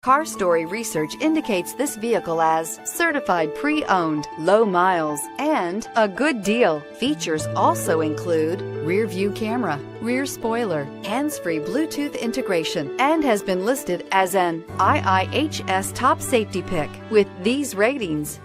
Car Story research indicates this vehicle as certified pre-owned, low miles, and a good deal. Features also include rear view camera, rear spoiler, hands-free Bluetooth integration, and has been listed as an IIHS top safety pick with these ratings.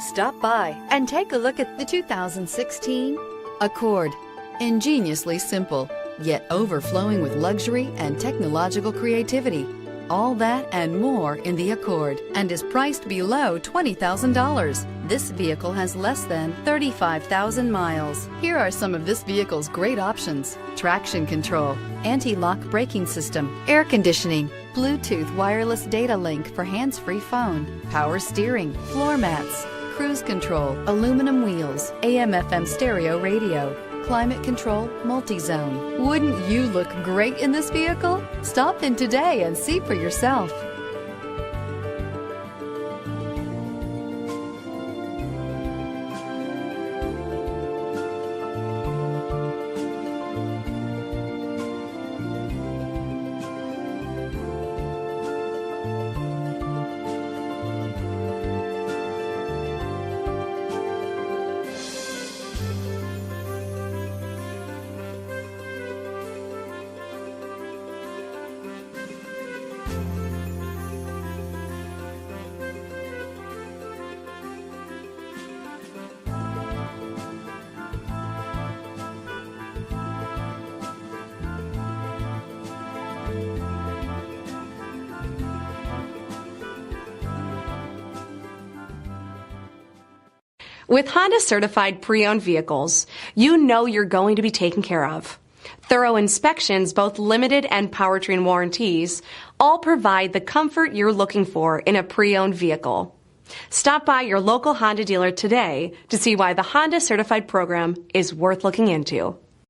Stop by and take a look at the 2016 Accord. Ingeniously simple, yet overflowing with luxury and technological creativity. All that and more in the Accord, and is priced below $20,000. This vehicle has less than 35,000 miles. Here are some of this vehicle's great options: traction control, anti-lock braking system, air conditioning, Bluetooth wireless data link for hands-free phone, power steering, floor mats, cruise control, aluminum wheels, AM/FM stereo radio, climate control, multi-zone. Wouldn't you look great in this vehicle? Stop in today and see for yourself. With Honda certified pre-owned vehicles, you know you're going to be taken care of. Thorough inspections, both limited and powertrain warranties, all provide the comfort you're looking for in a pre-owned vehicle. Stop by your local Honda dealer today to see why the Honda certified program is worth looking into.